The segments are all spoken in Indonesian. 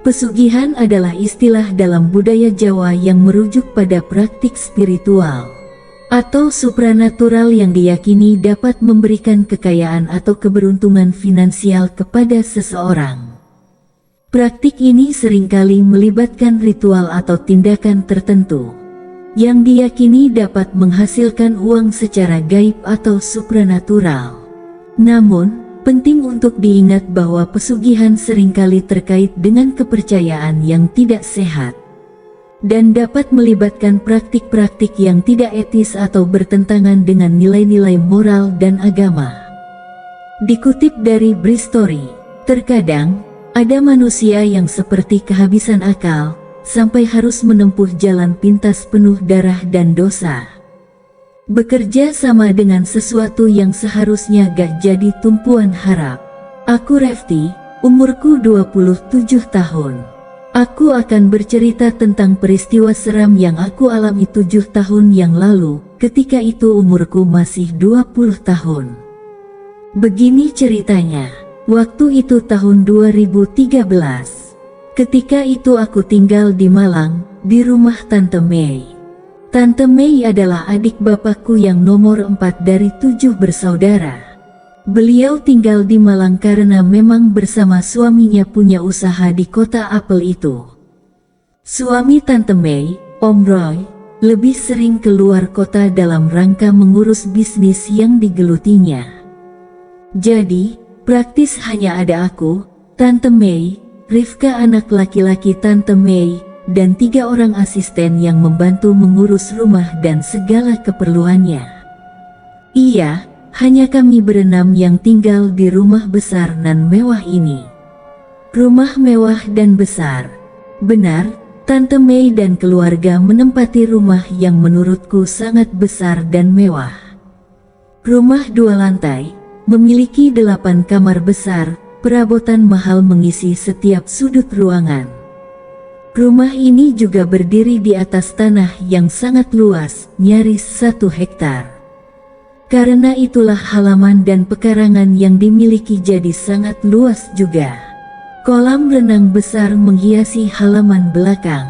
Pesugihan adalah istilah dalam budaya Jawa yang merujuk pada praktik spiritual atau supranatural yang diyakini dapat memberikan kekayaan atau keberuntungan finansial kepada seseorang. Praktik ini seringkali melibatkan ritual atau tindakan tertentu yang diyakini dapat menghasilkan uang secara gaib atau supranatural. Namun, penting untuk diingat bahwa pesugihan seringkali terkait dengan kepercayaan yang tidak sehat dan dapat melibatkan praktik-praktik yang tidak etis atau bertentangan dengan nilai-nilai moral dan agama. Dikutip dari Bristory, terkadang ada manusia yang seperti kehabisan akal sampai harus menempuh jalan pintas penuh darah dan dosa. Bekerja sama dengan sesuatu yang seharusnya gak jadi tumpuan harap. Aku Refti, umurku 27 tahun. Aku akan bercerita tentang peristiwa seram yang aku alami 7 tahun yang lalu, ketika itu umurku masih 20 tahun. Begini ceritanya, waktu itu tahun 2013. Ketika itu aku tinggal di Malang, di rumah Tante Mei. Tante Mei adalah adik bapakku yang nomor 4 dari 7 bersaudara. Beliau tinggal di Malang karena memang bersama suaminya punya usaha di kota apel itu. Suami Tante Mei, Om Roy, lebih sering keluar kota dalam rangka mengurus bisnis yang digelutinya. Jadi, praktis hanya ada aku, Tante Mei, Rifka anak laki-laki Tante Mei, dan 3 orang asisten yang membantu mengurus rumah dan segala keperluannya. Iya, hanya kami berenam yang tinggal di rumah besar nan mewah ini. Rumah mewah dan besar. Benar, Tante Mei dan keluarga menempati rumah yang menurutku sangat besar dan mewah. Rumah 2 lantai, memiliki 8 kamar besar, perabotan mahal mengisi setiap sudut ruangan. Rumah ini juga berdiri di atas tanah yang sangat luas, nyaris 1 hektar. Karena itulah halaman dan pekarangan yang dimiliki jadi sangat luas juga. Kolam renang besar menghiasi halaman belakang.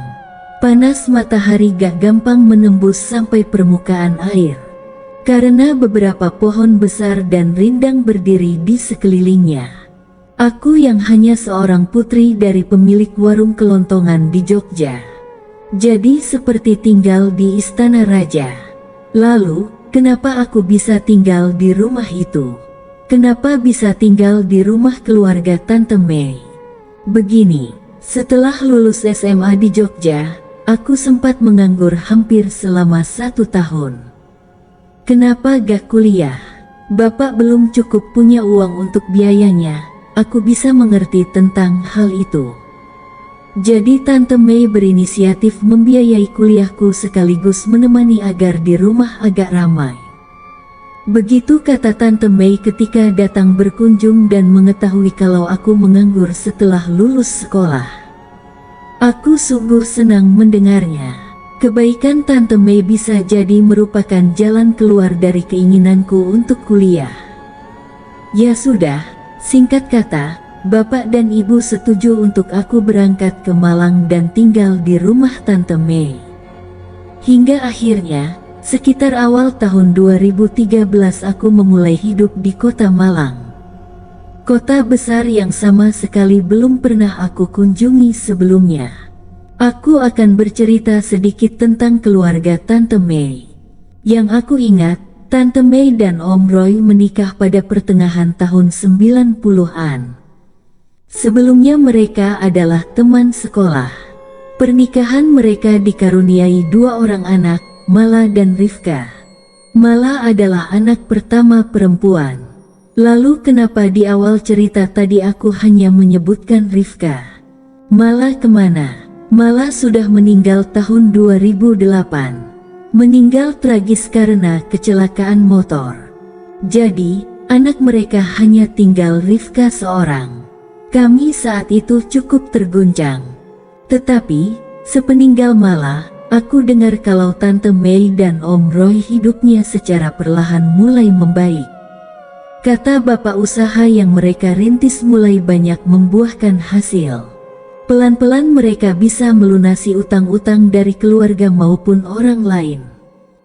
Panas matahari gak gampang menembus sampai permukaan air. Karena beberapa pohon besar dan rindang berdiri di sekelilingnya. Aku yang hanya seorang putri dari pemilik warung kelontongan di Jogja. Jadi seperti tinggal di istana raja. Lalu, kenapa aku bisa tinggal di rumah itu? Kenapa bisa tinggal di rumah keluarga Tante Mei? Begini, setelah lulus SMA di Jogja, aku sempat menganggur hampir selama 1 tahun. Kenapa gak kuliah? Bapak belum cukup punya uang untuk biayanya. Aku bisa mengerti tentang hal itu. Jadi Tante Mei berinisiatif membiayai kuliahku sekaligus menemani agar di rumah agak ramai. Begitu kata Tante Mei ketika datang berkunjung dan mengetahui kalau aku menganggur setelah lulus sekolah. Aku sungguh senang mendengarnya. Kebaikan Tante Mei bisa jadi merupakan jalan keluar dari keinginanku untuk kuliah. Ya sudah. Singkat kata, Bapak dan Ibu setuju untuk aku berangkat ke Malang dan tinggal di rumah Tante Mei. Hingga akhirnya, sekitar awal tahun 2013 aku memulai hidup di kota Malang. Kota besar yang sama sekali belum pernah aku kunjungi sebelumnya. Aku akan bercerita sedikit tentang keluarga Tante Mei. Yang aku ingat, Tante Mei dan Om Roy menikah pada pertengahan tahun 90-an. Sebelumnya mereka adalah teman sekolah. Pernikahan mereka dikaruniai 2 orang anak, Mala dan Rifka. Mala adalah anak pertama perempuan. Lalu kenapa di awal cerita tadi aku hanya menyebutkan Rifka? Mala kemana? Mala sudah meninggal tahun 2008. Meninggal tragis karena kecelakaan motor. Jadi, anak mereka hanya tinggal Rifka seorang. Kami saat itu cukup terguncang. Tetapi, sepeninggal Mala, aku dengar kalau Tante Mei dan Om Roy hidupnya secara perlahan mulai membaik. Kata bapak usaha yang mereka rintis mulai banyak membuahkan hasil. Pelan-pelan mereka bisa melunasi utang-utang dari keluarga maupun orang lain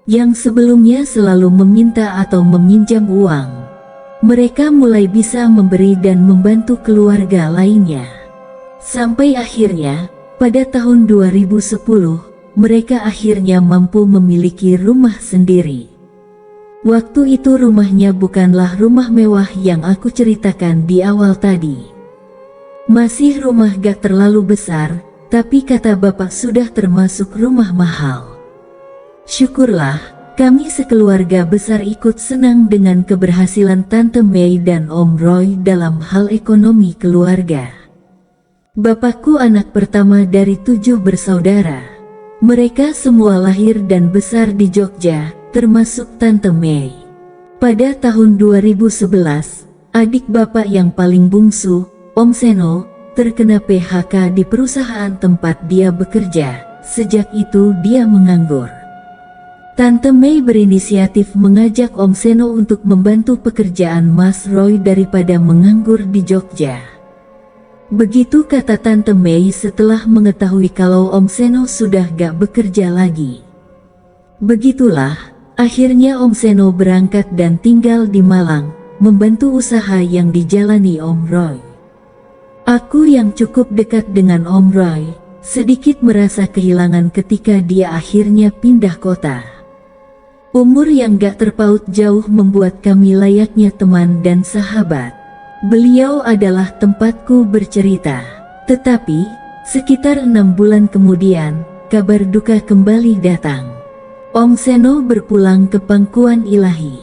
yang sebelumnya selalu meminta atau meminjam uang. Mereka mulai bisa memberi dan membantu keluarga lainnya. Sampai akhirnya, pada tahun 2010, mereka akhirnya mampu memiliki rumah sendiri. Waktu itu rumahnya bukanlah rumah mewah yang aku ceritakan di awal tadi. Masih rumah gak terlalu besar, tapi kata bapak sudah termasuk rumah mahal. Syukurlah, kami sekeluarga besar ikut senang dengan keberhasilan Tante Mei dan Om Roy dalam hal ekonomi keluarga. Bapakku anak pertama dari 7 bersaudara. Mereka semua lahir dan besar di Jogja, termasuk Tante Mei. Pada tahun 2011, adik bapak yang paling bungsu, Om Seno, terkena PHK di perusahaan tempat dia bekerja. Sejak itu dia menganggur. Tante Mei berinisiatif mengajak Om Seno untuk membantu pekerjaan Mas Roy daripada menganggur di Jogja. Begitu kata Tante Mei setelah mengetahui kalau Om Seno sudah gak bekerja lagi. Begitulah, akhirnya Om Seno berangkat dan tinggal di Malang, membantu usaha yang dijalani Om Roy. Aku yang cukup dekat dengan Om Roy, sedikit merasa kehilangan ketika dia akhirnya pindah kota. Umur yang gak terpaut jauh membuat kami layaknya teman dan sahabat. Beliau adalah tempatku bercerita. Tetapi, sekitar 6 bulan kemudian, kabar duka kembali datang. Om Seno berpulang ke pangkuan ilahi.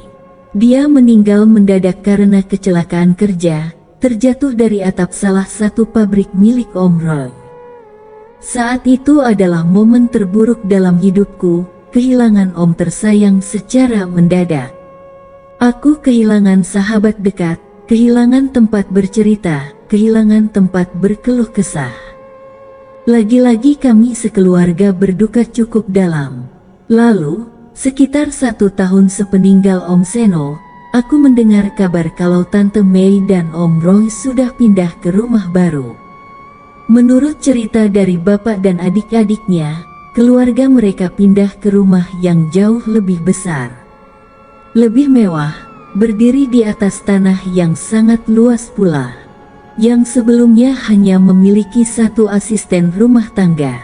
Dia meninggal mendadak karena kecelakaan kerja, terjatuh dari atap salah satu pabrik milik Om Roy. Saat itu adalah momen terburuk dalam hidupku. Kehilangan Om tersayang secara mendadak. Aku kehilangan sahabat dekat, kehilangan tempat bercerita, kehilangan tempat berkeluh kesah. Lagi-lagi kami sekeluarga berduka cukup dalam. Lalu, sekitar 1 tahun sepeninggal Om Seno, aku mendengar kabar kalau Tante Mei dan Om Roy sudah pindah ke rumah baru. Menurut cerita dari bapak dan adik-adiknya, keluarga mereka pindah ke rumah yang jauh lebih besar, lebih mewah, berdiri di atas tanah yang sangat luas pula, yang sebelumnya hanya memiliki 1 asisten rumah tangga.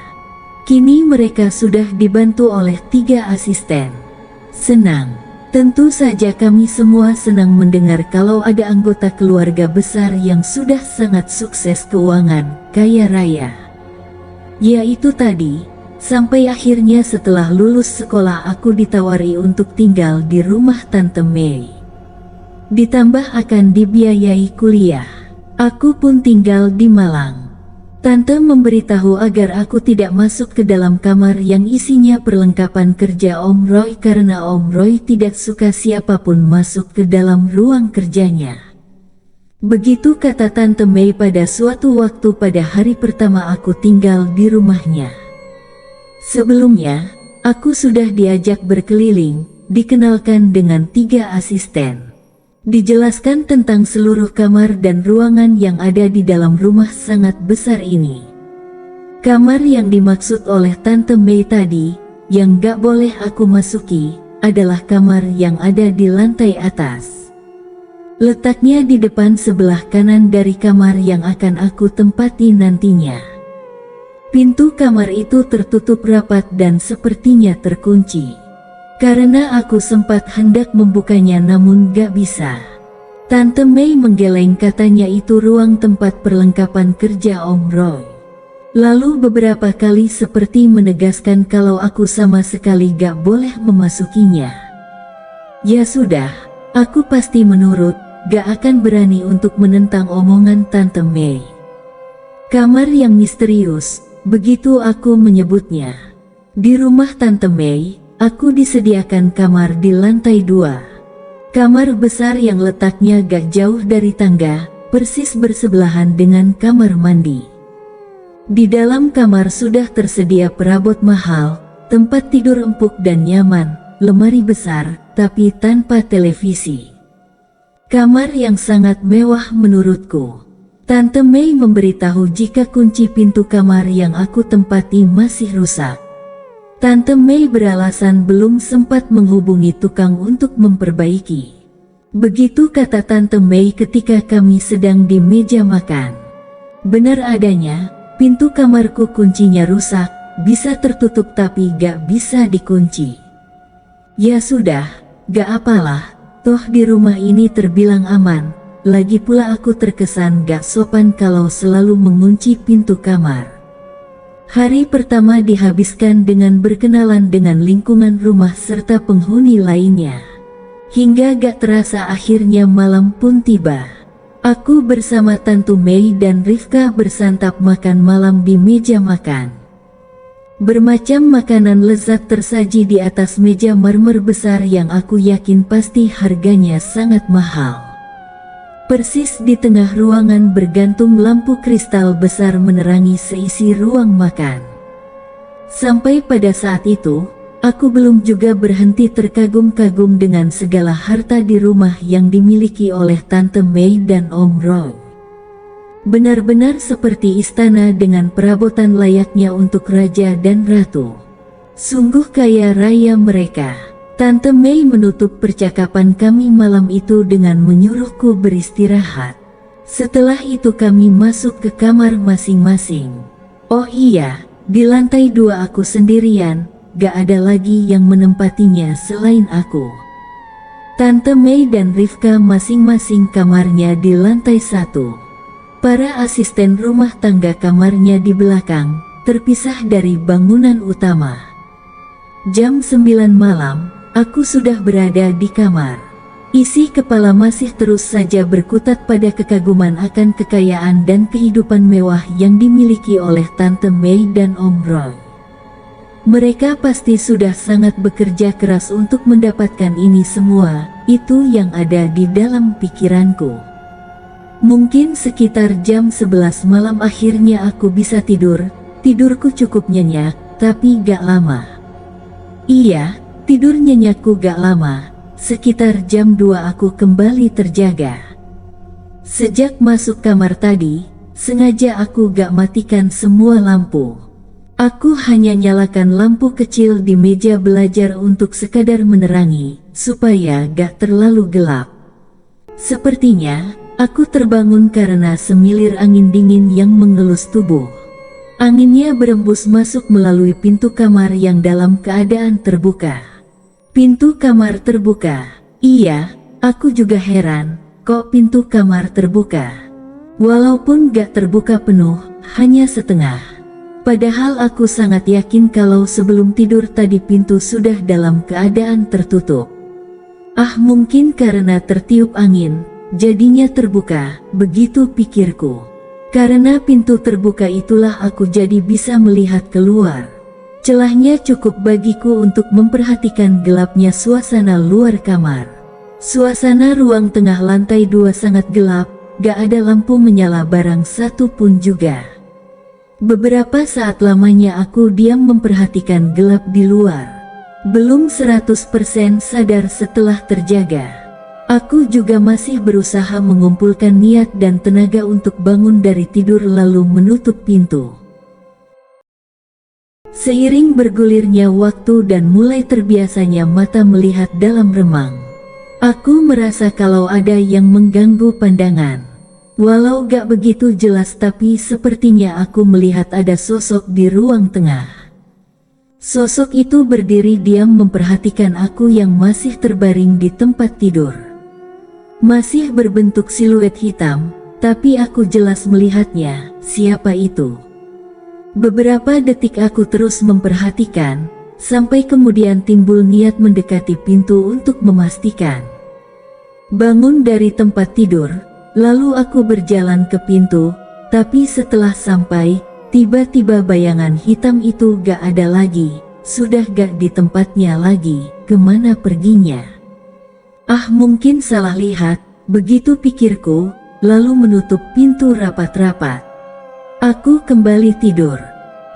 Kini mereka sudah dibantu oleh 3 asisten. Senang. Tentu saja kami semua senang mendengar kalau ada anggota keluarga besar yang sudah sangat sukses keuangan, kaya raya. Yaitu tadi, sampai akhirnya setelah lulus sekolah aku ditawari untuk tinggal di rumah Tante Mei. Ditambah akan dibiayai kuliah. Aku pun tinggal di Malang. Tante memberitahu agar aku tidak masuk ke dalam kamar yang isinya perlengkapan kerja Om Roy karena Om Roy tidak suka siapapun masuk ke dalam ruang kerjanya. Begitu kata Tante Mei pada suatu waktu pada hari pertama aku tinggal di rumahnya. Sebelumnya, aku sudah diajak berkeliling, dikenalkan dengan 3 asisten. Dijelaskan tentang seluruh kamar dan ruangan yang ada di dalam rumah sangat besar ini. Kamar yang dimaksud oleh Tante Mei tadi, yang gak boleh aku masuki, adalah kamar yang ada di lantai atas. Letaknya di depan sebelah kanan dari kamar yang akan aku tempati nantinya. Pintu kamar itu tertutup rapat dan sepertinya terkunci. Karena aku sempat hendak membukanya namun gak bisa. Tante Mei menggeleng katanya itu ruang tempat perlengkapan kerja Om Roy. Lalu beberapa kali seperti menegaskan kalau aku sama sekali gak boleh memasukinya. Ya sudah, aku pasti menurut, gak akan berani untuk menentang omongan Tante Mei. Kamar yang misterius, begitu aku menyebutnya. Di rumah Tante Mei, aku disediakan kamar di lantai 2. Kamar besar yang letaknya gak jauh dari tangga, persis bersebelahan dengan kamar mandi. Di dalam kamar sudah tersedia perabot mahal, tempat tidur empuk dan nyaman, lemari besar, tapi tanpa televisi. Kamar yang sangat mewah menurutku. Tante Mei memberitahu jika kunci pintu kamar yang aku tempati masih rusak. Tante Mei beralasan belum sempat menghubungi tukang untuk memperbaiki. Begitu kata Tante Mei ketika kami sedang di meja makan. Benar adanya, pintu kamarku kuncinya rusak, bisa tertutup tapi gak bisa dikunci. Ya sudah, gak apalah, toh di rumah ini terbilang aman. Lagi pula aku terkesan gak sopan kalau selalu mengunci pintu kamar. Hari pertama dihabiskan dengan berkenalan dengan lingkungan rumah serta penghuni lainnya. Hingga gak terasa akhirnya malam pun tiba. Aku bersama Tante Mei dan Rifka bersantap makan malam di meja makan. Bermacam makanan lezat tersaji di atas meja marmer besar yang aku yakin pasti harganya sangat mahal. Persis di tengah ruangan bergantung lampu kristal besar menerangi seisi ruang makan. Sampai pada saat itu, aku belum juga berhenti terkagum-kagum dengan segala harta di rumah yang dimiliki oleh Tante Mei dan Om Roy. Benar-benar seperti istana dengan perabotan layaknya untuk raja dan ratu. Sungguh kaya raya mereka. Tante Mei menutup percakapan kami malam itu dengan menyuruhku beristirahat. Setelah itu kami masuk ke kamar masing-masing. Oh iya, di lantai 2 aku sendirian, gak ada lagi yang menempatinya selain aku. Tante Mei dan Rifka masing-masing kamarnya di lantai 1. Para asisten rumah tangga kamarnya di belakang, terpisah dari bangunan utama. Jam 9 malam, aku sudah berada di kamar. Isi kepala masih terus saja berkutat pada kekaguman akan kekayaan dan kehidupan mewah yang dimiliki oleh Tante Mei dan Om Roy. Mereka pasti sudah sangat bekerja keras untuk mendapatkan ini semua, itu yang ada di dalam pikiranku. Mungkin sekitar jam 11 malam akhirnya aku bisa tidur. Tidurku cukup nyenyak, tapi gak lama. Iya, tidur nyenyakku gak lama, sekitar jam 2 aku kembali terjaga. Sejak masuk kamar tadi, sengaja aku gak matikan semua lampu. Aku hanya nyalakan lampu kecil di meja belajar untuk sekadar menerangi, supaya gak terlalu gelap. Sepertinya, aku terbangun karena semilir angin dingin yang mengelus tubuh. Anginnya berembus masuk melalui pintu kamar yang dalam keadaan terbuka. Pintu kamar terbuka. Iya, aku juga heran, kok pintu kamar terbuka. Walaupun gak terbuka penuh, hanya setengah. Padahal aku sangat yakin kalau sebelum tidur tadi pintu sudah dalam keadaan tertutup. Ah, mungkin karena tertiup angin, jadinya terbuka, begitu pikirku. Karena pintu terbuka itulah aku jadi bisa melihat keluar. Celahnya cukup bagiku untuk memperhatikan gelapnya suasana luar kamar. Suasana ruang tengah lantai 2 sangat gelap, gak ada lampu menyala barang satu pun juga. Beberapa saat lamanya aku diam memperhatikan gelap di luar. Belum 100% sadar setelah terjaga. Aku juga masih berusaha mengumpulkan niat dan tenaga untuk bangun dari tidur lalu menutup pintu. Seiring bergulirnya waktu dan mulai terbiasanya mata melihat dalam remang, aku merasa kalau ada yang mengganggu pandangan. Walau gak begitu jelas tapi sepertinya aku melihat ada sosok di ruang tengah. Sosok itu berdiri diam memperhatikan aku yang masih terbaring di tempat tidur. Masih berbentuk siluet hitam, tapi aku jelas melihatnya, siapa itu. Beberapa detik aku terus memperhatikan, sampai kemudian timbul niat mendekati pintu untuk memastikan. Bangun dari tempat tidur, lalu aku berjalan ke pintu, tapi setelah sampai, tiba-tiba bayangan hitam itu gak ada lagi, sudah gak di tempatnya lagi, kemana perginya? Ah, mungkin salah lihat, begitu pikirku, lalu menutup pintu rapat-rapat. Aku kembali tidur.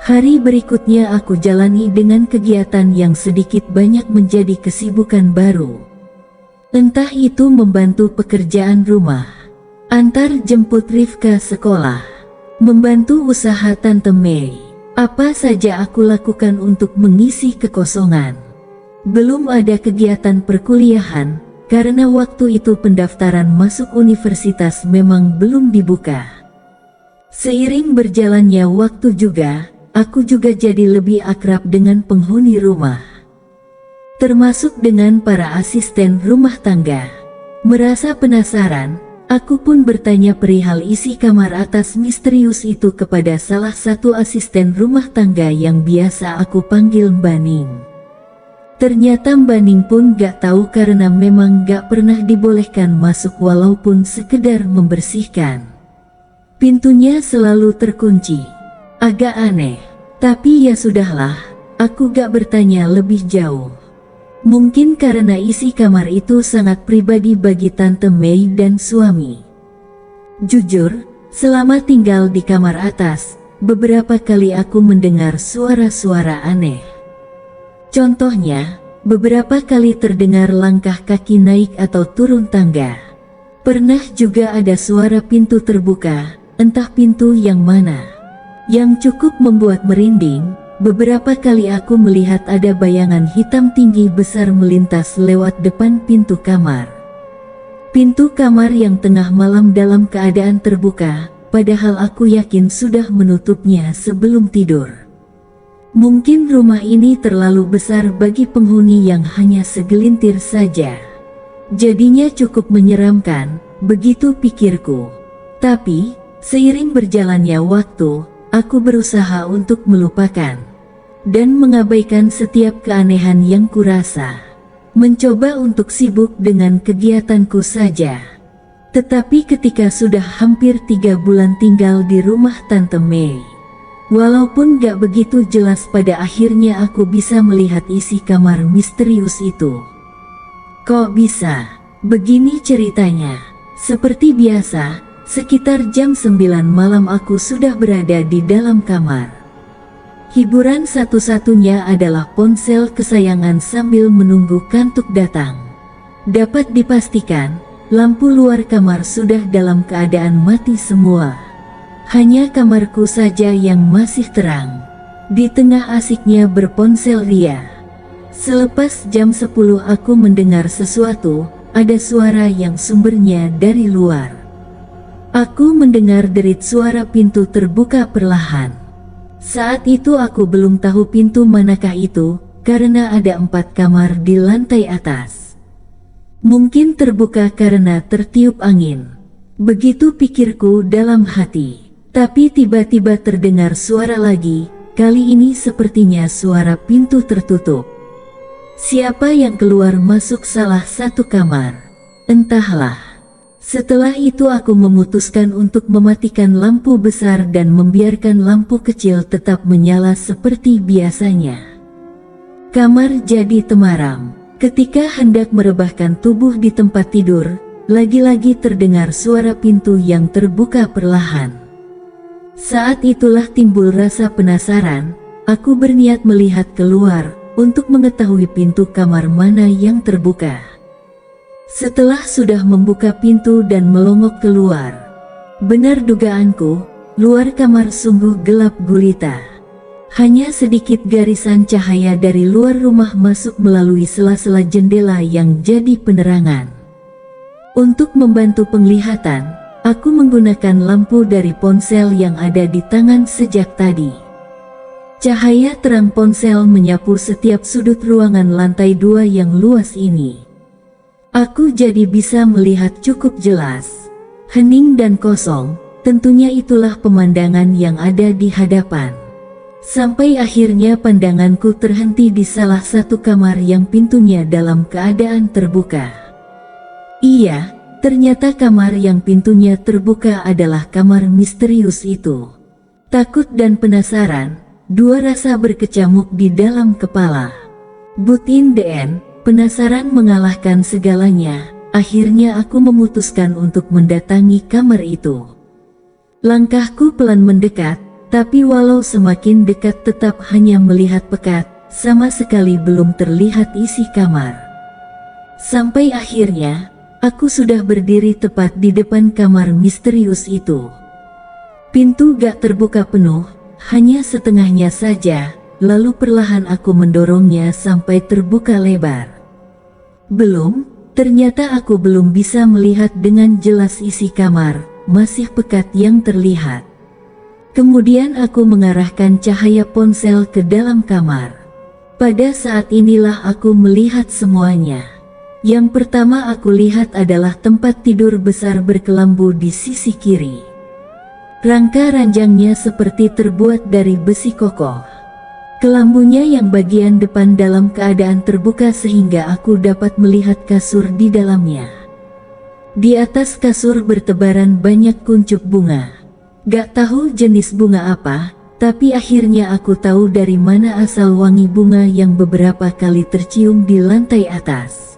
Hari berikutnya aku jalani dengan kegiatan yang sedikit banyak menjadi kesibukan baru. Entah itu membantu pekerjaan rumah, antar jemput Rifka sekolah, membantu usaha Tante Mei. Apa saja aku lakukan untuk mengisi kekosongan. Belum ada kegiatan perkuliahan, karena waktu itu pendaftaran masuk universitas memang belum dibuka. Seiring berjalannya waktu juga, aku juga jadi lebih akrab dengan penghuni rumah, termasuk dengan para asisten rumah tangga. Merasa penasaran, aku pun bertanya perihal isi kamar atas misterius itu kepada salah satu asisten rumah tangga yang biasa aku panggil Mbak Ning. Ternyata Mbak Ning pun gak tahu karena memang gak pernah dibolehkan masuk walaupun sekedar membersihkan. Pintunya selalu terkunci. Agak aneh, tapi ya sudahlah, aku gak bertanya lebih jauh. Mungkin karena isi kamar itu sangat pribadi bagi Tante Mei dan suami. Jujur, selama tinggal di kamar atas, beberapa kali aku mendengar suara-suara aneh. Contohnya, beberapa kali terdengar langkah kaki naik atau turun tangga. Pernah juga ada suara pintu terbuka, entah pintu yang mana. Yang cukup membuat merinding, beberapa kali aku melihat ada bayangan hitam tinggi besar melintas lewat depan pintu kamar. Pintu kamar yang tengah malam dalam keadaan terbuka, padahal aku yakin sudah menutupnya sebelum tidur. Mungkin rumah ini terlalu besar bagi penghuni yang hanya segelintir saja. Jadinya cukup menyeramkan, begitu pikirku. Tapi, seiring berjalannya waktu, aku berusaha untuk melupakan dan mengabaikan setiap keanehan yang kurasa. Mencoba untuk sibuk dengan kegiatanku saja. Tetapi ketika sudah hampir 3 bulan tinggal di rumah Tante Mei, walaupun gak begitu jelas, pada akhirnya aku bisa melihat isi kamar misterius itu. Kok bisa? Begini ceritanya. Seperti biasa, sekitar jam 9 malam aku sudah berada di dalam kamar. Hiburan satu-satunya adalah ponsel kesayangan sambil menunggu kantuk datang. Dapat dipastikan, lampu luar kamar sudah dalam keadaan mati semua. Hanya kamarku saja yang masih terang. Di tengah asiknya berponsel ria. Selepas jam 10 aku mendengar sesuatu, ada suara yang sumbernya dari luar. Aku mendengar derit suara pintu terbuka perlahan. Saat itu aku belum tahu pintu manakah itu, karena ada 4 kamar di lantai atas. Mungkin terbuka karena tertiup angin. Begitu pikirku dalam hati. Tapi tiba-tiba terdengar suara lagi, kali ini sepertinya suara pintu tertutup. Siapa yang keluar masuk salah satu kamar? Entahlah. Setelah itu aku memutuskan untuk mematikan lampu besar dan membiarkan lampu kecil tetap menyala seperti biasanya. Kamar jadi temaram. Ketika hendak merebahkan tubuh di tempat tidur, lagi-lagi terdengar suara pintu yang terbuka perlahan. Saat itulah timbul rasa penasaran, aku berniat melihat keluar untuk mengetahui pintu kamar mana yang terbuka. Setelah sudah membuka pintu dan melongok keluar, benar dugaanku, luar kamar sungguh gelap gulita. Hanya sedikit garisan cahaya dari luar rumah masuk melalui sela-sela jendela yang jadi penerangan. Untuk membantu penglihatan, aku menggunakan lampu dari ponsel yang ada di tangan sejak tadi. Cahaya terang ponsel menyapu setiap sudut ruangan lantai 2 yang luas ini. Aku jadi bisa melihat cukup jelas. Hening dan kosong, tentunya itulah pemandangan yang ada di hadapan. Sampai akhirnya pandanganku terhenti di salah satu kamar yang pintunya dalam keadaan terbuka. Iya, ternyata kamar yang pintunya terbuka adalah kamar misterius itu. Takut dan penasaran, dua rasa berkecamuk di dalam kepala. But in the end, penasaran mengalahkan segalanya. Akhirnya aku memutuskan untuk mendatangi kamar itu. Langkahku pelan mendekat, tapi walau semakin dekat tetap hanya melihat pekat, sama sekali belum terlihat isi kamar. Sampai akhirnya, aku sudah berdiri tepat di depan kamar misterius itu. Pintu gak terbuka penuh, hanya setengahnya saja, lalu perlahan aku mendorongnya sampai terbuka lebar. Belum, ternyata aku belum bisa melihat dengan jelas isi kamar, masih pekat yang terlihat. Kemudian aku mengarahkan cahaya ponsel ke dalam kamar. Pada saat inilah aku melihat semuanya. Yang pertama aku lihat adalah tempat tidur besar berkelambu di sisi kiri. Rangka ranjangnya seperti terbuat dari besi kokoh. Kelambunya yang bagian depan dalam keadaan terbuka sehingga aku dapat melihat kasur di dalamnya. Di atas kasur bertebaran banyak kuncup bunga. Gak tahu jenis bunga apa, tapi akhirnya aku tahu dari mana asal wangi bunga yang beberapa kali tercium di lantai atas.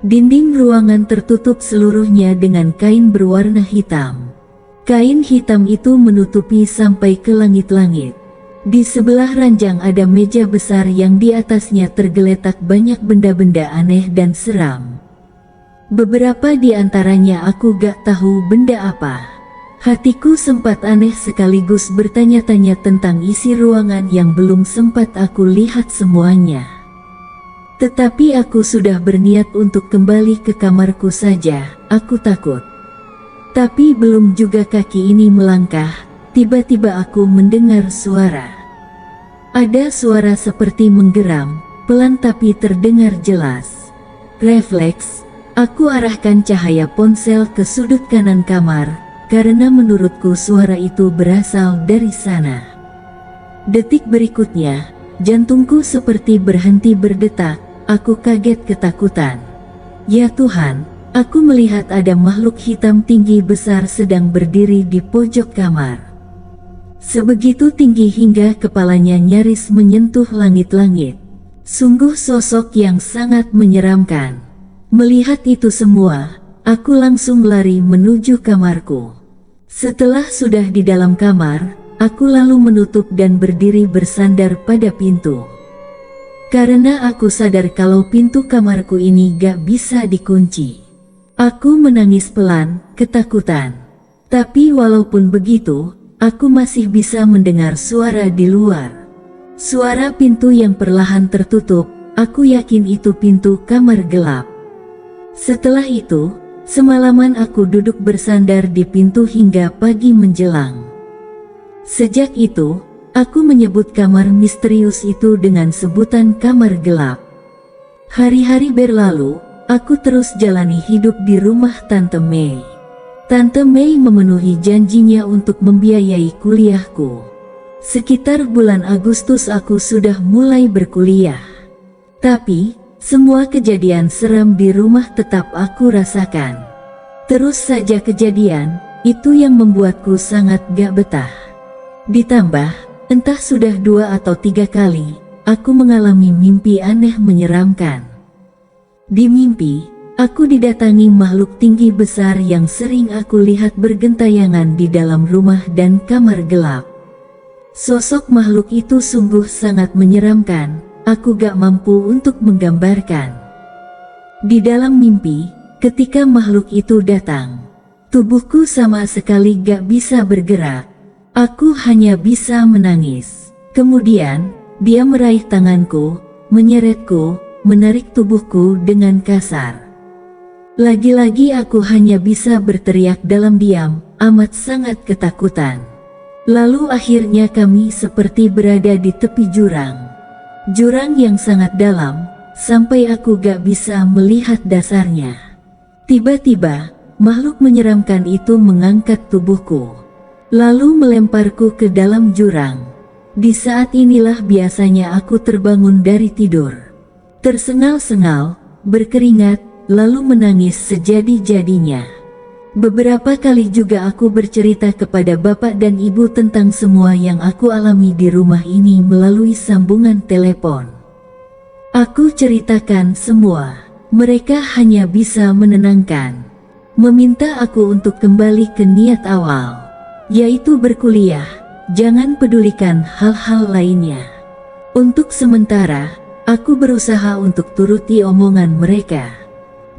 Dinding ruangan tertutup seluruhnya dengan kain berwarna hitam. Kain hitam itu menutupi sampai ke langit-langit. Di sebelah ranjang ada meja besar yang di atasnya tergeletak banyak benda-benda aneh dan seram. Beberapa di antaranya aku gak tahu benda apa. Hatiku sempat aneh sekaligus bertanya-tanya tentang isi ruangan yang belum sempat aku lihat semuanya. Tetapi aku sudah berniat untuk kembali ke kamarku saja, aku takut. Tapi belum juga kaki ini melangkah, tiba-tiba aku mendengar suara. Ada suara seperti menggeram, pelan tapi terdengar jelas. Refleks, aku arahkan cahaya ponsel ke sudut kanan kamar, karena menurutku suara itu berasal dari sana. Detik berikutnya, jantungku seperti berhenti berdetak, aku kaget ketakutan. Ya Tuhan! Aku melihat ada makhluk hitam tinggi besar sedang berdiri di pojok kamar. Sebegitu tinggi hingga kepalanya nyaris menyentuh langit-langit. Sungguh sosok yang sangat menyeramkan. Melihat itu semua, aku langsung lari menuju kamarku. Setelah sudah di dalam kamar, aku lalu menutup dan berdiri bersandar pada pintu. Karena aku sadar kalau pintu kamarku ini gak bisa dikunci. Aku menangis pelan, ketakutan. Tapi walaupun begitu, aku masih bisa mendengar suara di luar. Suara pintu yang perlahan tertutup, aku yakin itu pintu kamar gelap. Setelah itu, semalaman aku duduk bersandar di pintu hingga pagi menjelang. Sejak itu, aku menyebut kamar misterius itu dengan sebutan kamar gelap. Hari-hari berlalu, aku terus jalani hidup di rumah Tante Mei. Tante Mei memenuhi janjinya untuk membiayai kuliahku. Sekitar bulan Agustus aku sudah mulai berkuliah. Tapi, semua kejadian seram di rumah tetap aku rasakan. Terus saja kejadian, itu yang membuatku sangat gak betah. Ditambah, entah sudah 2 atau 3 kali, aku mengalami mimpi aneh menyeramkan. Di mimpi, aku didatangi makhluk tinggi besar yang sering aku lihat bergentayangan di dalam rumah dan kamar gelap. Sosok makhluk itu sungguh sangat menyeramkan, aku gak mampu untuk menggambarkan. Di dalam mimpi, ketika makhluk itu datang, tubuhku sama sekali gak bisa bergerak. Aku hanya bisa menangis. Kemudian, dia meraih tanganku, menyeretku, menarik tubuhku dengan kasar. Lagi-lagi aku hanya bisa berteriak dalam diam, amat sangat ketakutan. Lalu akhirnya kami seperti berada di tepi jurang. Jurang yang sangat dalam, sampai aku gak bisa melihat dasarnya. Tiba-tiba, makhluk menyeramkan itu mengangkat tubuhku, lalu melemparku ke dalam jurang. Di saat inilah biasanya aku terbangun dari tidur. Tersengal-sengal, berkeringat, lalu menangis sejadi-jadinya. Beberapa kali juga aku bercerita kepada bapak dan ibu tentang semua yang aku alami di rumah ini melalui sambungan telepon. Aku ceritakan semua, mereka hanya bisa menenangkan. Meminta aku untuk kembali ke niat awal, yaitu berkuliah, jangan pedulikan hal-hal lainnya. Untuk sementara, aku berusaha untuk turuti omongan mereka.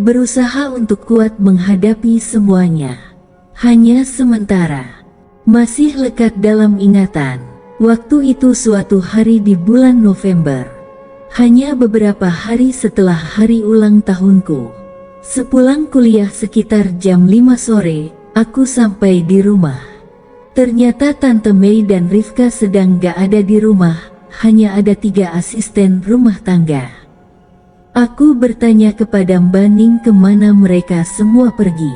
berusaha untuk kuat menghadapi semuanya. Hanya sementara, masih lekat dalam ingatan. Waktu itu suatu hari di bulan November, hanya beberapa hari setelah hari ulang tahunku. Sepulang kuliah sekitar jam 5 sore, aku sampai di rumah. Ternyata Tante Mei dan Rifka sedang gak ada di rumah, hanya ada 3 asisten rumah tangga. Aku bertanya kepada Mbak Ning kemana mereka semua pergi.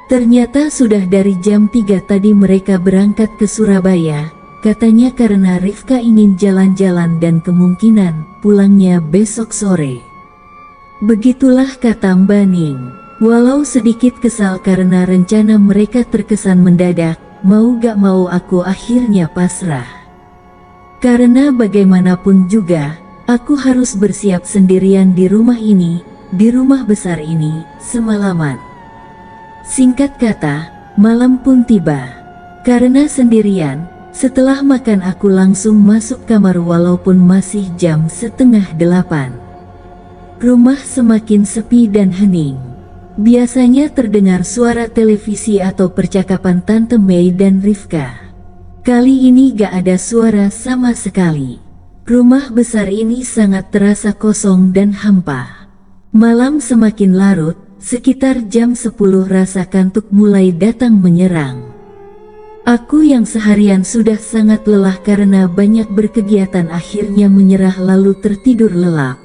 Ternyata sudah dari jam 3 tadi mereka berangkat ke Surabaya, katanya karena Rifka ingin jalan-jalan dan kemungkinan pulangnya besok sore. Begitulah kata Mbak Ning. Walau sedikit kesal karena rencana mereka terkesan mendadak, mau gak mau aku akhirnya pasrah. Karena bagaimanapun juga, aku harus bersiap sendirian di rumah ini, di rumah besar ini, semalaman. Singkat kata, malam pun tiba. Karena sendirian, setelah makan aku langsung masuk kamar walaupun masih jam 7:30. Rumah semakin sepi dan hening. Biasanya terdengar suara televisi atau percakapan Tante Mei dan Rifka. Kali ini gak ada suara sama sekali. Rumah besar ini sangat terasa kosong dan hampa. Malam semakin larut, sekitar jam 10 rasa kantuk mulai datang menyerang. Aku yang seharian sudah sangat lelah karena banyak berkegiatan akhirnya menyerah lalu tertidur lelap.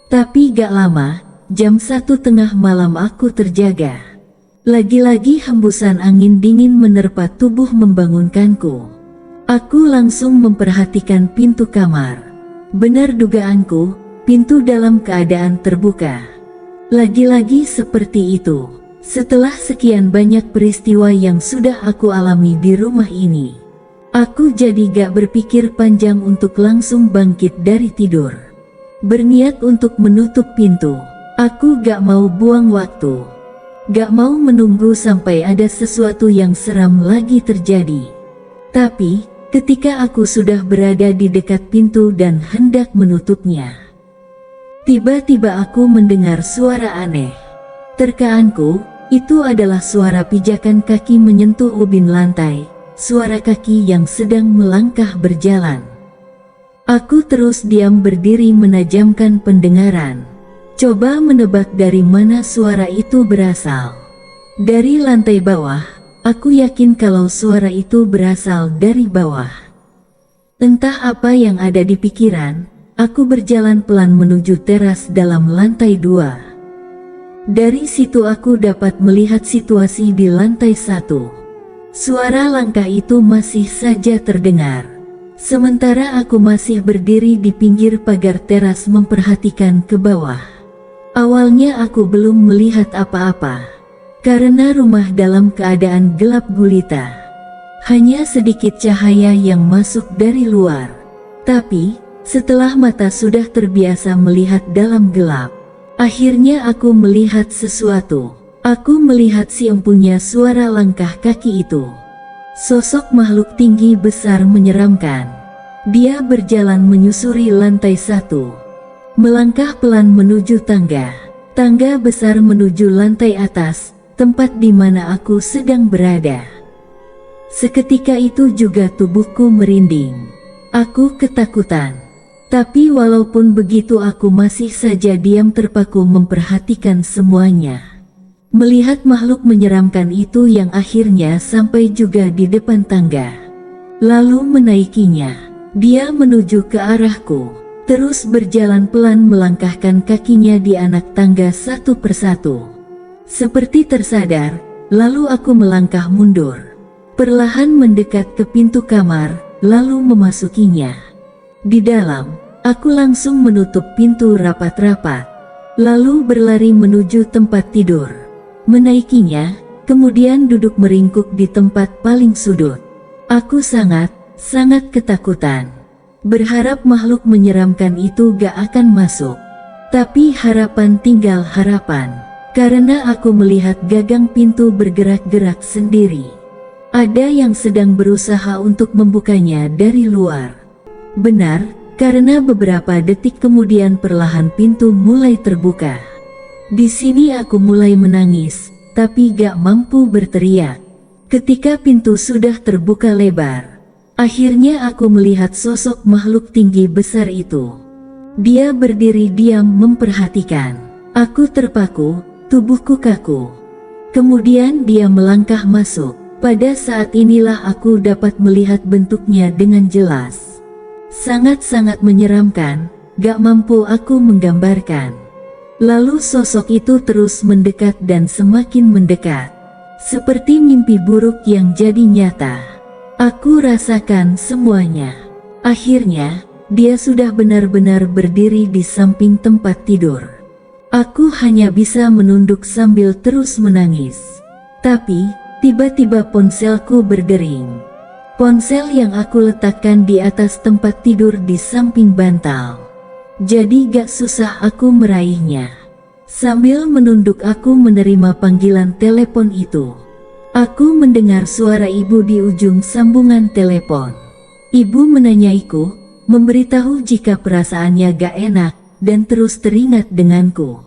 Tapi gak lama, jam 1:30 malam aku terjaga. Lagi-lagi hembusan angin dingin menerpa tubuh membangunkanku. Aku langsung memperhatikan pintu kamar. Benar dugaanku, pintu dalam keadaan terbuka. Lagi-lagi seperti itu. Setelah sekian banyak peristiwa yang sudah aku alami di rumah ini, aku jadi gak berpikir panjang untuk langsung bangkit dari tidur. Berniat untuk menutup pintu. Aku gak mau buang waktu. Gak mau menunggu sampai ada sesuatu yang seram lagi terjadi. Tapi, ketika aku sudah berada di dekat pintu dan hendak menutupnya, tiba-tiba aku mendengar suara aneh. Terkaanku, itu adalah suara pijakan kaki menyentuh ubin lantai, suara kaki yang sedang melangkah berjalan. Aku terus diam berdiri menajamkan pendengaran. Coba menebak dari mana suara itu berasal. Dari lantai bawah, aku yakin kalau suara itu berasal dari bawah. Entah apa yang ada di pikiran, aku berjalan pelan menuju teras dalam lantai 2. Dari situ aku dapat melihat situasi di lantai 1. Suara langkah itu masih saja terdengar. Sementara aku masih berdiri di pinggir pagar teras memperhatikan ke bawah. Awalnya aku belum melihat apa-apa, karena rumah dalam keadaan gelap gulita. Hanya sedikit cahaya yang masuk dari luar. Tapi, setelah mata sudah terbiasa melihat dalam gelap, akhirnya aku melihat sesuatu. Aku melihat si empunya suara langkah kaki itu. Sosok makhluk tinggi besar menyeramkan. Dia berjalan menyusuri lantai 1. Melangkah pelan menuju tangga. Tangga besar menuju lantai atas, tempat di mana aku sedang berada. Seketika itu juga tubuhku merinding. Aku ketakutan. Tapi walaupun begitu aku masih saja diam terpaku memperhatikan semuanya. Melihat makhluk menyeramkan itu yang akhirnya sampai juga di depan tangga. Lalu menaikinya. Dia menuju ke arahku. Terus berjalan pelan melangkahkan kakinya di anak tangga satu persatu. Seperti tersadar, lalu aku melangkah mundur. Perlahan mendekat ke pintu kamar, lalu memasukinya. Di dalam, aku langsung menutup pintu rapat-rapat. Lalu berlari menuju tempat tidur. Menaikinya, kemudian duduk meringkuk di tempat paling sudut. Aku sangat ketakutan. Berharap makhluk menyeramkan itu gak akan masuk. Tapi harapan tinggal harapan. Karena aku melihat gagang pintu bergerak-gerak sendiri. Ada yang sedang berusaha untuk membukanya dari luar. Benar, karena beberapa detik kemudian perlahan pintu mulai terbuka. Di sini aku mulai menangis, tapi gak mampu berteriak. Ketika pintu sudah terbuka lebar, akhirnya aku melihat sosok makhluk tinggi besar itu. Dia berdiri diam memperhatikan. Aku terpaku, tubuhku kaku. Kemudian dia melangkah masuk. Pada saat inilah aku dapat melihat bentuknya dengan jelas. Sangat-sangat menyeramkan, gak mampu aku menggambarkan. Lalu sosok itu terus mendekat dan semakin mendekat. Seperti mimpi buruk yang jadi nyata. Aku rasakan semuanya. Akhirnya, dia sudah benar-benar berdiri di samping tempat tidur. Aku hanya bisa menunduk sambil terus menangis. Tapi, tiba-tiba ponselku berdering. Ponsel yang aku letakkan di atas tempat tidur di samping bantal. Jadi gak susah aku meraihnya. Sambil menunduk aku menerima panggilan telepon itu. Aku mendengar suara ibu di ujung sambungan telepon. Ibu menanyaiku, memberitahu jika perasaannya gak enak, dan terus teringat denganku.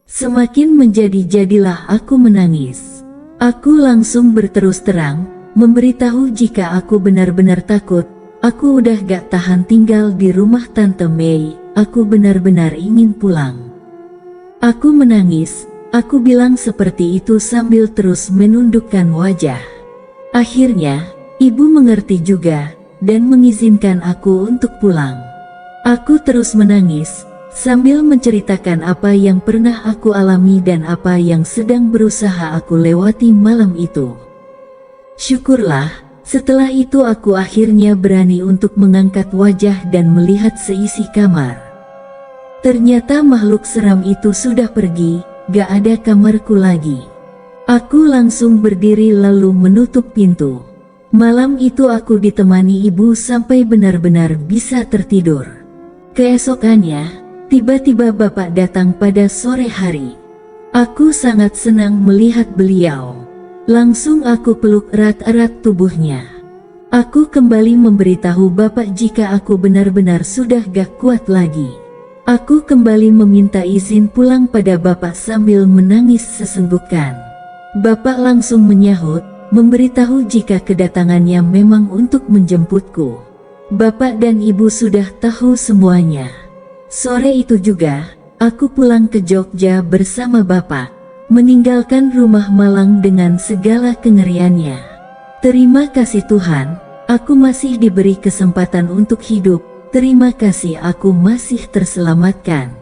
Semakin menjadi-jadilah aku menangis. Aku langsung berterus terang, memberitahu jika aku benar-benar takut. Aku udah gak tahan tinggal di rumah Tante Mei, aku benar-benar ingin pulang. Aku menangis, aku bilang seperti itu sambil terus menundukkan wajah. Akhirnya, ibu mengerti juga, dan mengizinkan aku untuk pulang. Aku terus menangis, sambil menceritakan apa yang pernah aku alami dan apa yang sedang berusaha aku lewati malam itu. Syukurlah, setelah itu aku akhirnya berani untuk mengangkat wajah dan melihat seisi kamar. Ternyata makhluk seram itu sudah pergi, gak ada kamarku lagi. Aku langsung berdiri lalu menutup pintu. Malam itu aku ditemani ibu sampai benar-benar bisa tertidur. Keesokannya, tiba-tiba bapak datang pada sore hari. Aku sangat senang melihat beliau. Langsung aku peluk erat-erat tubuhnya. Aku kembali memberitahu bapak jika aku benar-benar sudah gak kuat lagi. Aku kembali meminta izin pulang pada bapak sambil menangis sesenggukan. Bapak langsung menyahut, memberitahu jika kedatangannya memang untuk menjemputku. Bapak dan ibu sudah tahu semuanya. Sore itu juga, aku pulang ke Jogja bersama bapak. Meninggalkan rumah Malang dengan segala kengeriannya. Terima kasih Tuhan, aku masih diberi kesempatan untuk hidup. Terima kasih aku masih terselamatkan.